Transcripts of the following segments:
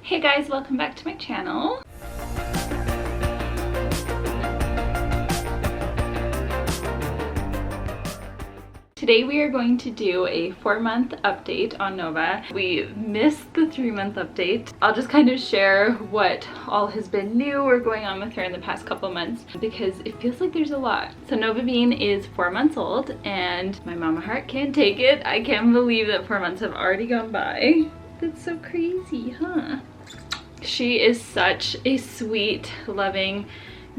Hey guys, welcome back to my channel. Today we are going to do a 4-month update on Nova. We missed the 3-month update. I'll just kind of share what all has been new or going on with her in the past couple months because it feels like there's a lot. So Nova Bean is 4 months old and my mama heart can't take it. I can't believe that 4 months have already gone by. That's so crazy, huh? She is such a sweet, loving,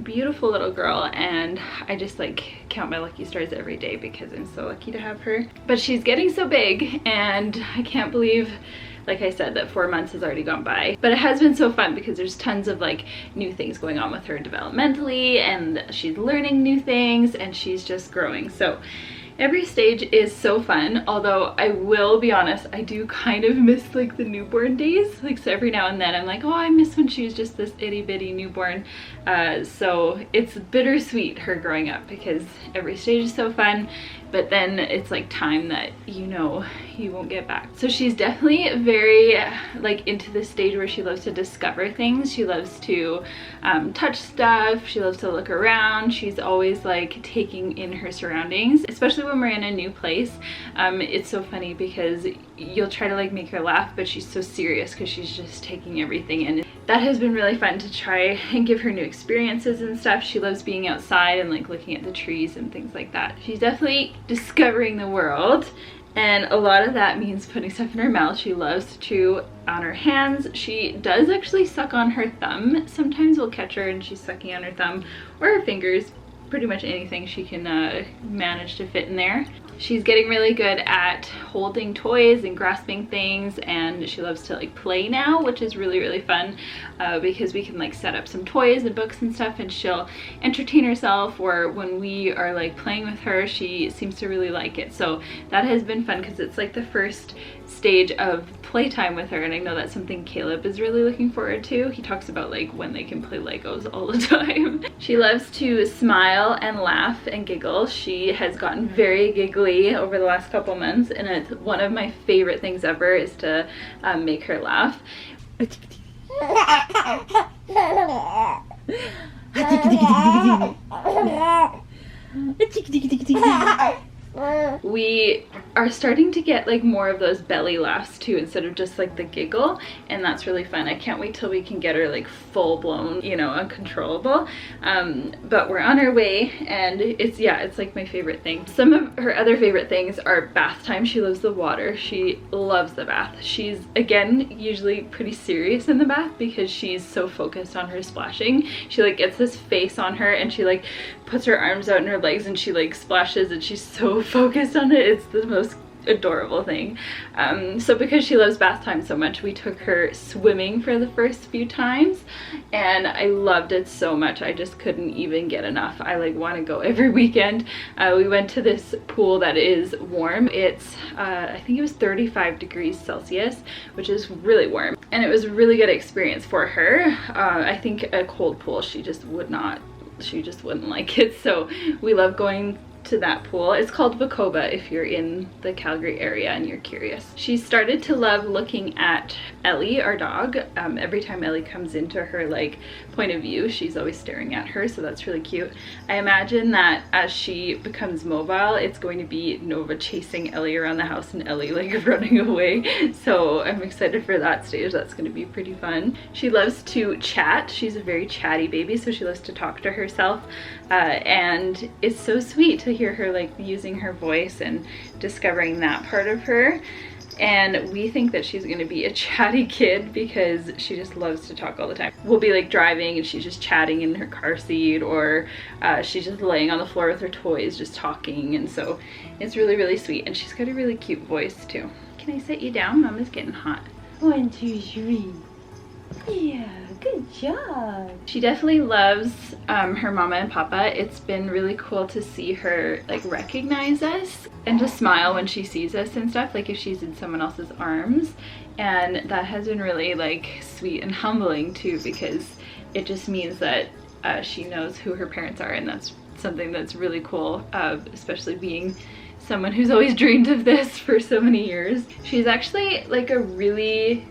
beautiful little girl, and I just like count my lucky stars every day because I'm so lucky to have her. But she's getting so big and I can't believe, like I said, that 4 months has already gone by. But it has been so fun because there's tons of like new things going on with her developmentally, and she's learning new things and she's just growing. So every stage is so fun, although I will be honest, I do kind of miss like the newborn days. Like, so every now and then I'm like, oh, I miss when she was just this itty bitty newborn. So it's bittersweet, her growing up, because every stage is so fun, but then it's like time that you know you won't get back. So she's definitely very like into this stage where she loves to discover things. She loves to touch stuff. She loves to look around. She's always like taking in her surroundings, especially when we're in a new place. It's so funny because you'll try to like make her laugh, but she's so serious because she's just taking everything in. That has been really fun to try and give her new experiences and stuff. She loves being outside and like looking at the trees and things like that. She's definitely discovering the world, and a lot of that means putting stuff in her mouth. She loves to chew on her hands. She does actually suck on her thumb. Sometimes we'll catch her and she's sucking on her thumb or her fingers. Pretty much anything she can manage to fit in there. She's getting really good at holding toys and grasping things, and she loves to like play now, which is really, really fun because we can like set up some toys and books and stuff and she'll entertain herself, or when we are like playing with her, she seems to really like it. So that has been fun because it's like the first stage of playtime with her, and I know that's something Caleb is really looking forward to. He talks about like when they can play Legos all the time. She loves to smile and laugh and giggle. She has gotten very giggly over the last couple months, and it's one of my favorite things ever is to make her laugh. We are starting to get like more of those belly laughs too, instead of just like the giggle, and that's really fun. I can't wait till we can get her like full blown, you know, uncontrollable. But we're on our way, and it's like my favorite thing. Some of her other favorite things are bath time. She loves the water. She loves the bath. She's again usually pretty serious in the bath because she's so focused on her splashing. She like gets this face on her and she like puts her arms out and her legs and she like splashes, and she's so focused on it. It's the most adorable thing. So because she loves bath time so much, we took her swimming for the first few times and I loved it so much. I just couldn't even get enough. I like want to go every weekend. We went to this pool that is warm. It's I think it was 35 degrees Celsius, which is really warm, and it was a really good experience for her. I think a cold pool she just wouldn't like it, so we love going to that pool. It's called Vacova if you're in the Calgary area and you're curious. She started to love looking at Ellie, our dog. Every time Ellie comes into her like point of view, she's always staring at her, so that's really cute. I imagine that as she becomes mobile, it's going to be Nova chasing Ellie around the house and Ellie like running away. So I'm excited for that stage. That's going to be pretty fun. She loves to chat. She's a very chatty baby, so she loves to talk to herself, and it's so sweet to hear her like using her voice and discovering that part of her. And we think that she's going to be a chatty kid because she just loves to talk all the time. We'll be like driving and she's just chatting in her car seat, or she's just laying on the floor with her toys just talking, and so it's really, really sweet. And she's got a really cute voice too. Can I sit you down? Mama's getting hot. 1, 2, 3. Yeah, good job. She definitely loves her mama and papa. It's been really cool to see her like recognize us and just smile when she sees us and stuff, like if she's in someone else's arms. And that has been really like sweet and humbling too, because it just means that she knows who her parents are, and that's something that's really cool, especially being someone who's always dreamed of this for so many years. She's actually like a really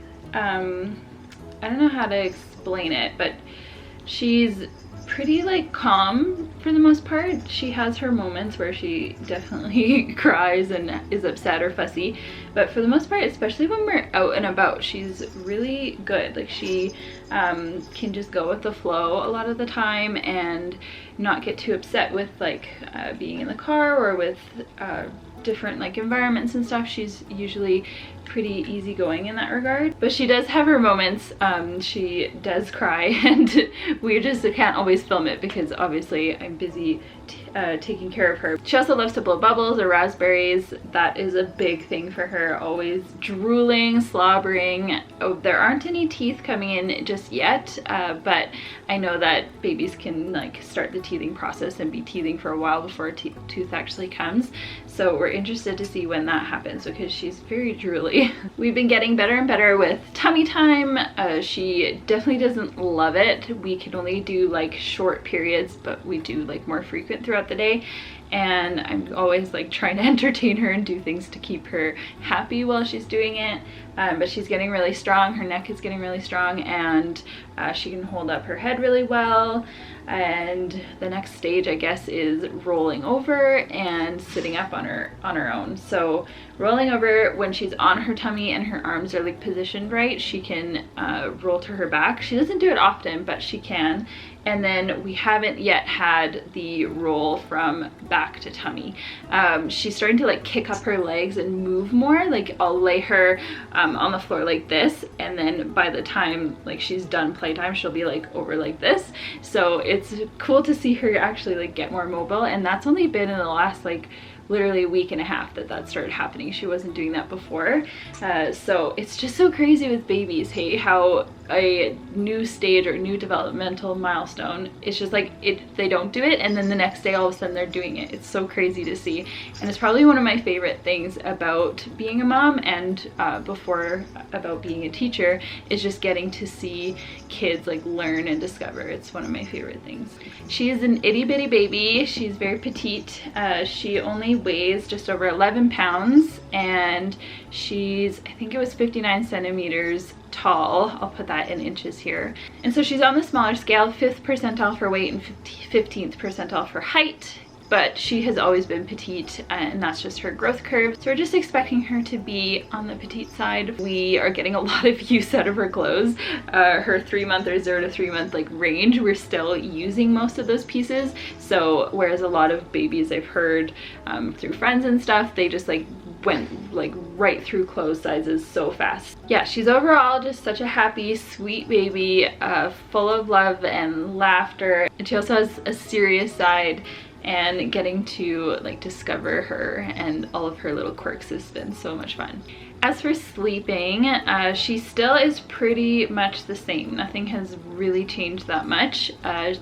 I don't know how to explain it, but she's pretty like calm for the most part. She has her moments where she definitely cries and is upset or fussy, but for the most part, especially when we're out and about, she's really good. Like she can just go with the flow a lot of the time and not get too upset with like being in the car or with different like environments and stuff. She's usually pretty easygoing in that regard, but she does have her moments. She does cry and we just can't always film it because obviously I'm busy taking care of her. She also loves to blow bubbles or raspberries. That is a big thing for her, always drooling, slobbering. Oh, there aren't any teeth coming in just yet, but I know that babies can like start the teething process and be teething for a while before a tooth actually comes. So we're interested to see when that happens because she's very drooly. We've been getting better and better with tummy time. She definitely doesn't love it. We can only do like short periods, but we do like more frequent throughout the day, and I'm always like trying to entertain her and do things to keep her happy while she's doing it. But she's getting really strong. Her neck is getting really strong, and she can hold up her head really well. And the next stage, I guess, is rolling over and sitting up on her own. So rolling over, when she's on her tummy and her arms are like positioned right, she can roll to her back. She doesn't do it often, but she can. And then we haven't yet had the roll from back to tummy. She's starting to like kick up her legs and move more. Like I'll lay her on the floor like this, and then by the time like she's done playtime, she'll be like over like this. So it's cool to see her actually like get more mobile, and that's only been in the last like literally a week and a half that started happening. She wasn't doing that before. So it's just so crazy with babies, hey, how a new stage or new developmental milestone, it's just like they don't do it and then the next day all of a sudden they're doing it. It's so crazy to see, and it's probably one of my favorite things about being a mom and before about being a teacher, is just getting to see kids like learn and discover. It's one of my favorite things. She is an itty bitty baby. She's very petite. She only weighs just over 11 pounds and she's, I think it was 59 centimeters tall. I'll put that in inches here. And so she's on the smaller scale, 5th percentile for weight and 15th percentile for height. But she has always been petite, and that's just her growth curve. So we're just expecting her to be on the petite side. We are getting a lot of use out of her clothes. Her 3-month or 0 to 3 month like range, we're still using most of those pieces. So whereas a lot of babies I've heard through friends and stuff, they just like went like right through clothes sizes so fast. Yeah, she's overall just such a happy, sweet baby, full of love and laughter. And she also has a serious side, and getting to like discover her and all of her little quirks has been so much fun. As for sleeping, she still is pretty much the same. Nothing has really changed that much.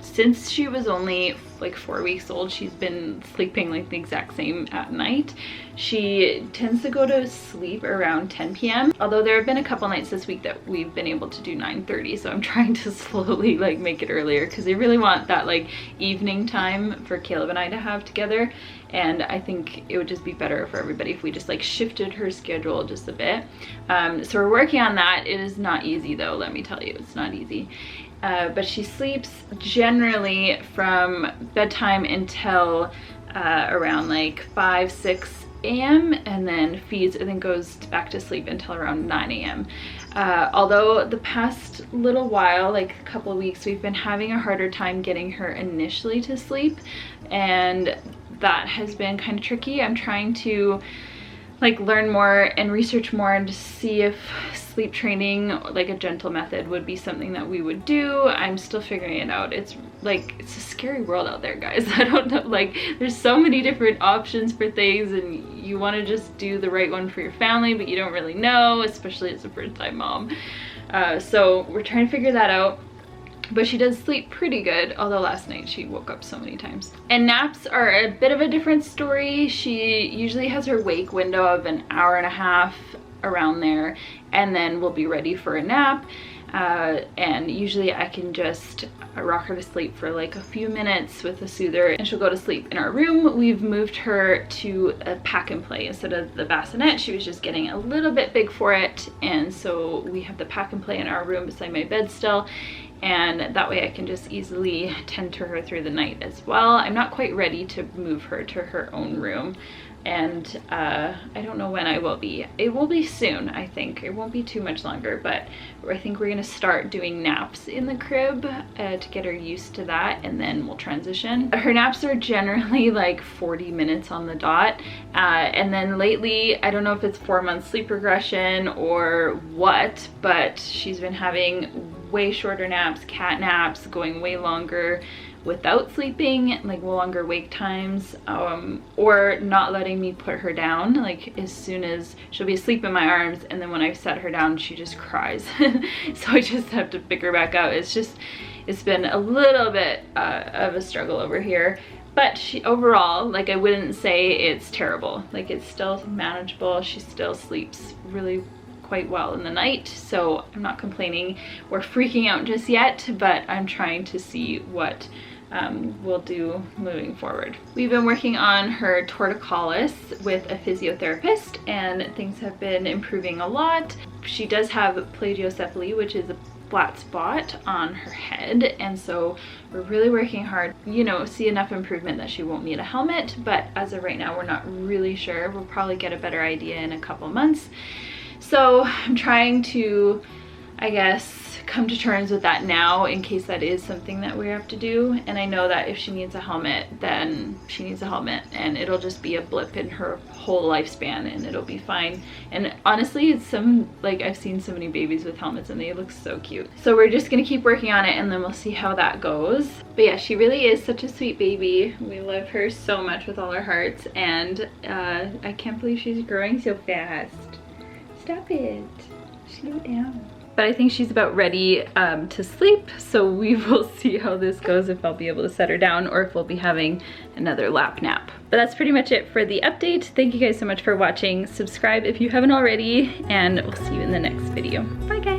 Since she was only like 4 weeks old, she's been sleeping like the exact same at night. She tends to go to sleep around 10 p.m. Although there have been a couple nights this week that we've been able to do 9:30, so I'm trying to slowly like make it earlier because I really want that like evening time for Caleb and I to have together. And I think it would just be better for everybody if we just like shifted her schedule just a bit. So we're working on that. It is not easy though, let me tell you, it's not easy. But she sleeps generally from bedtime until around like 5-6 a.m. and then feeds and then goes back to sleep until around 9 a.m. Although the past little while, like a couple of weeks, we've been having a harder time getting her initially to sleep, and that has been kind of tricky. I'm trying to like learn more and research more and just see if sleep training, like a gentle method, would be something that we would do. I'm still figuring it out. It's like, it's a scary world out there, guys. I don't know, like there's so many different options for things and you want to just do the right one for your family, but you don't really know, especially as a first-time mom. So we're trying to figure that out. But she does sleep pretty good, although last night she woke up so many times. And naps are a bit of a different story. She usually has her wake window of an hour and a half, around there, and then we'll be ready for a nap. and usually I can just rock her to sleep for like a few minutes with a soother and she'll go to sleep. In our room, we've moved her to a pack and play instead of the bassinet. She was just getting a little bit big for it, and so we have the pack and play in our room beside my bed still, and that way I can just easily tend to her through the night as well. I'm not quite ready to move her to her own room, and I don't know when I will be. It will be soon, I think. It won't be too much longer, but I think we're gonna start doing naps in the crib to get her used to that, and then we'll transition. Her naps are generally like 40 minutes on the dot, and then lately, I don't know if it's 4-month sleep regression or what, but she's been having way shorter naps, cat naps, going way longer without sleeping, like longer wake times, or not letting me put her down. Like as soon as she'll be asleep in my arms, and then when I set her down, she just cries. So I just have to pick her back up. It's been a little bit of a struggle over here, but overall, like I wouldn't say it's terrible. Like it's still manageable. She still sleeps really quite well in the night, so I'm not complaining or freaking out just yet, but I'm trying to see what we'll do moving forward. We've been working on her torticollis with a physiotherapist, and things have been improving a lot. She does have plagiocephaly, which is a flat spot on her head, and so we're really working hard, you know, see enough improvement that she won't need a helmet, but as of right now we're not really sure. We'll probably get a better idea in a couple months. So I'm trying to, I guess, come to terms with that now in case that is something that we have to do. And I know that if she needs a helmet, then she needs a helmet, and it'll just be a blip in her whole lifespan and it'll be fine. And honestly, it's like I've seen so many babies with helmets and they look so cute. So we're just gonna keep working on it, and then we'll see how that goes. But yeah, she really is such a sweet baby. We love her so much with all our hearts, and I can't believe she's growing so fast. Stop it. Slow down. But I think she's about ready to sleep, so we will see how this goes, if I'll be able to set her down or if we'll be having another lap nap. But that's pretty much it for the update. Thank you guys so much for watching. Subscribe if you haven't already, and we'll see you in the next video. Bye guys.